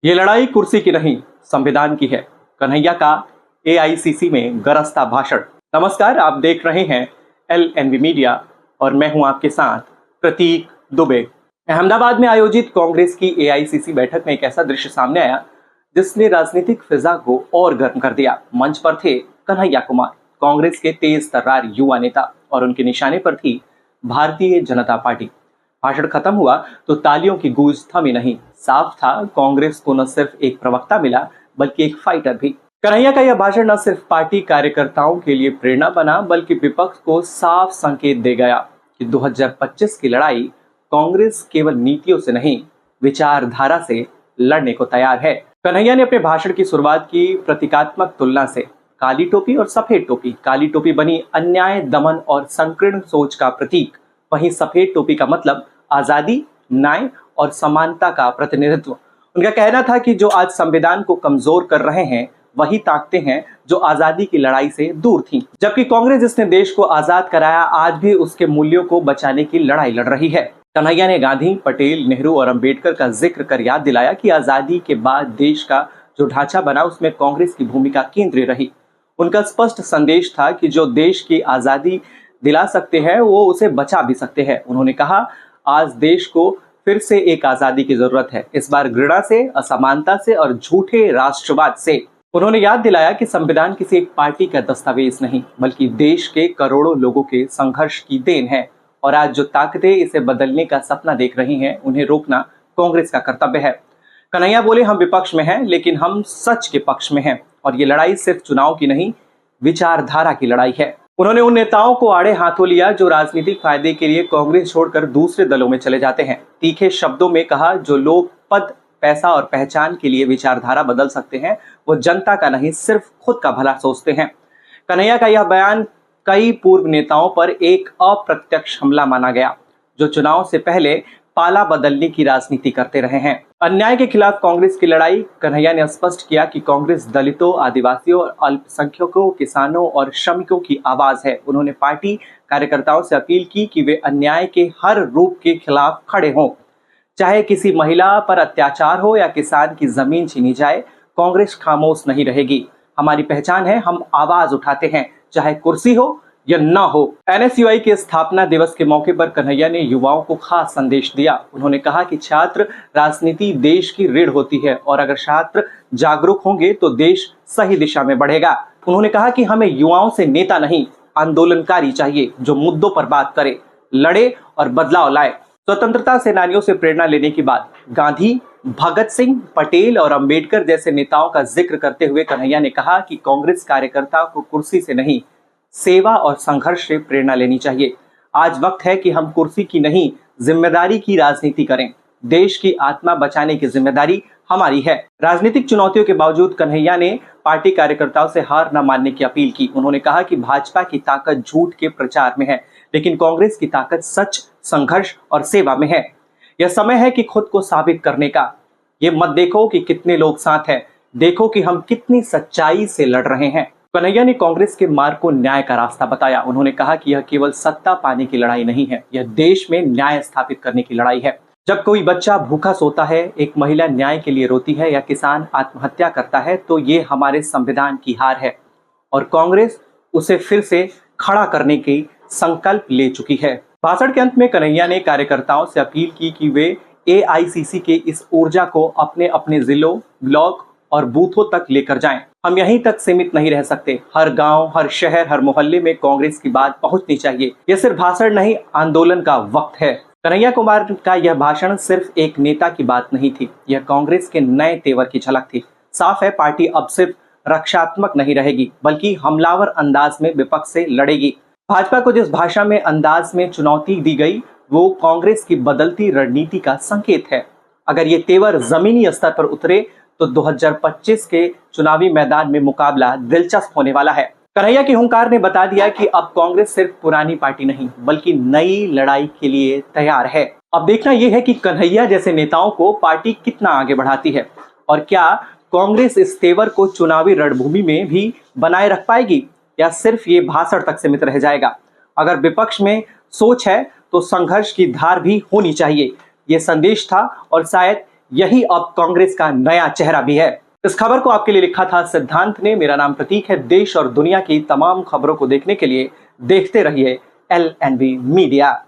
ये लड़ाई कुर्सी की नहीं, संविधान की है। कन्हैया का एआईसीसी में गरजता भाषण। नमस्कार, आप देख रहे हैं एलएनवी मीडिया और मैं हूं आपके साथ प्रतीक दुबे। अहमदाबाद में आयोजित कांग्रेस की एआईसीसी बैठक में एक ऐसा दृश्य सामने आया जिसने राजनीतिक फिजा को और गर्म कर दिया। मंच पर थे कन्हैया कुमार, कांग्रेस के तेज तर्रार युवा नेता, और उनके निशाने पर थी भारतीय जनता पार्टी। भाषण खत्म हुआ तो तालियों की गूंज थमी नहीं। साफ था, कांग्रेस को न सिर्फ एक प्रवक्ता मिला बल्कि एक फाइटर भी। कन्हैया का यह भाषण न सिर्फ पार्टी कार्यकर्ताओं के लिए प्रेरणा बना बल्कि विपक्ष को साफ संकेत दे गया कि 2025 की लड़ाई कांग्रेस केवल नीतियों से नहीं, विचारधारा से लड़ने को तैयार है। कन्हैया ने अपने भाषण की शुरुआत की प्रतीकात्मक तुलना से। काली टोपी और सफेद टोपी। काली टोपी बनी अन्याय, दमन और संकीर्ण सोच का प्रतीक, वहीं सफेद टोपी का मतलब आजादी, न्याय और समानता का प्रतिनिधित्व। उनका कहना था कि जो आज संविधान को कमजोर कर रहे हैं वही ताकतें हैं जो आजादी की लड़ाई से दूर थीं। जबकि कांग्रेस, जिसने देश को आजाद कराया, आज भी उसके मूल्यों को बचाने की लड़ाई लड़ रही है। कन्हैया ने गांधी, पटेल, नेहरू और अंबेडकर का जिक्र कर याद दिलाया कि आजादी के बाद देश का जो ढांचा बना उसमें कांग्रेस की भूमिका केंद्रीय रही। उनका स्पष्ट संदेश था कि जो देश की आजादी दिला सकते हैं वो उसे बचा भी सकते हैं। उन्होंने कहा, आज देश को फिर से एक आजादी की जरूरत है, इस बार घृणा से, असमानता से और झूठे राष्ट्रवाद से। उन्होंने याद दिलाया कि संविधान किसी एक पार्टी का दस्तावेज नहीं बल्कि देश के करोड़ों लोगों के संघर्ष की देन है, और आज जो ताकतें इसे बदलने का सपना देख रही हैं उन्हें रोकना कांग्रेस का कर्तव्य है। कन्हैया बोले, हम विपक्ष में हैं लेकिन हम सच के पक्ष में हैं, और ये लड़ाई सिर्फ चुनाव की नहीं, विचारधारा की लड़ाई है। उन्होंने उन नेताओं को आड़े हाथों लिया जो राजनीतिक फायदे के लिए कांग्रेस छोड़कर दूसरे दलों में चले जाते हैं। तीखे शब्दों में कहा, जो लोग पद, पैसा और पहचान के लिए विचारधारा बदल सकते हैं वो जनता का नहीं, सिर्फ खुद का भला सोचते हैं। कन्हैया का यह बयान कई पूर्व नेताओं पर एक अप्रत्यक्ष हमला माना गया जो चुनाव से पहले पाला बदलने की राजनीति करते रहे हैं। अन्याय के खिलाफ कांग्रेस की लड़ाई। कन्हैया ने स्पष्ट किया कि कांग्रेस दलितों, आदिवासियों, अल्पसंख्यकों, किसानों और श्रमिकों की आवाज है। उन्होंने पार्टी कार्यकर्ताओं से अपील की कि वे अन्याय के हर रूप के खिलाफ खड़े हों, चाहे किसी महिला पर अत्याचार हो या किसान की जमीन छीनी जाए। कांग्रेस खामोश नहीं रहेगी। हमारी पहचान है, हम आवाज उठाते हैं, चाहे कुर्सी हो या न हो। एनएसयूआई के स्थापना दिवस के मौके पर कन्हैया ने युवाओं को खास संदेश दिया। उन्होंने कहा कि छात्र राजनीति देश की रीढ़ होती है, और अगर छात्र जागरूक होंगे तो देश सही दिशा में बढ़ेगा। उन्होंने कहा कि हमें युवाओं से नेता नहीं, आंदोलनकारी चाहिए जो मुद्दों पर बात करे, लड़े और बदलाव लाए। स्वतंत्रता सेनानियों से प्रेरणा लेने की बात। गांधी, भगत सिंह, पटेल और अंबेडकर जैसे नेताओं का जिक्र करते हुए कन्हैया ने कहा कि कांग्रेस कार्यकर्ताओं को कुर्सी से नहीं, सेवा और संघर्ष से प्रेरणा लेनी चाहिए। आज वक्त है कि हम कुर्सी की नहीं, जिम्मेदारी की राजनीति करें। देश की आत्मा बचाने की जिम्मेदारी हमारी है। राजनीतिक चुनौतियों के बावजूद कन्हैया ने पार्टी कार्यकर्ताओं से हार न मानने की अपील की। उन्होंने कहा कि भाजपा की ताकत झूठ के प्रचार में है, लेकिन कांग्रेस की ताकत सच, संघर्ष और सेवा में है। यह समय है कि खुद को साबित करने का। ये मत देखो कि कितने लोग साथ हैं, देखो कि हम कितनी सच्चाई से लड़ रहे हैं। कन्हैया ने कांग्रेस के मार्ग को न्याय का रास्ता बताया। उन्होंने कहा कि यह केवल सत्ता पाने की लड़ाई नहीं है, यह देश में न्याय स्थापित करने की लड़ाई है। जब कोई बच्चा भूखा सोता है, एक महिला न्याय के लिए रोती है या किसान आत्महत्या करता है तो ये हमारे संविधान की हार है, और कांग्रेस उसे फिर से खड़ा करने की संकल्प ले चुकी है। भाषण के अंत में कन्हैया ने कार्यकर्ताओं से अपील की कि वे एआईसीसी के इस ऊर्जा को अपने अपने जिलों, ब्लॉक और बूथों तक लेकर जाएं। हम यहीं तक सीमित नहीं रह सकते। हर गांव, हर शहर, हर मोहल्ले में कांग्रेस की बात पहुंचनी चाहिए। यह सिर्फ भाषण नहीं, आंदोलन का वक्त है। कन्हैया कुमार का यह भाषण सिर्फ एक नेता की बात नहीं थी, यह कांग्रेस के नए तेवर की झलक थी। साफ है, पार्टी अब सिर्फ रक्षात्मक नहीं रहेगी बल्कि हमलावर अंदाज में विपक्ष से लड़ेगी। भाजपा को जिस भाषा में, अंदाज में चुनौती दी गई वो कांग्रेस की बदलती रणनीति का संकेत है। अगर ये तेवर जमीनी स्तर पर उतरे तो 2025 के चुनावी मैदान में मुकाबला दिलचस्प होने वाला है। कन्हैया की हुंकार ने बता दिया कि अब कांग्रेस सिर्फ पुरानी पार्टी नहीं बल्कि नई लड़ाई के लिए तैयार है। अब देखना यह है कि कन्हैया जैसे नेताओं को पार्टी कितना आगे बढ़ाती है, और क्या कांग्रेस इस तेवर को चुनावी रणभूमि में भी बनाए रख पाएगी या सिर्फ ये भाषण तक सीमित रह जाएगा। अगर विपक्ष में सोच है तो संघर्ष की धार भी होनी चाहिए। ये संदेश था, और शायद यही अब कांग्रेस का नया चेहरा भी है। इस खबर को आपके लिए लिखा था सिद्धांत ने। मेरा नाम प्रतीक है। देश और दुनिया की तमाम खबरों को देखने के लिए देखते रहिए LNV मीडिया।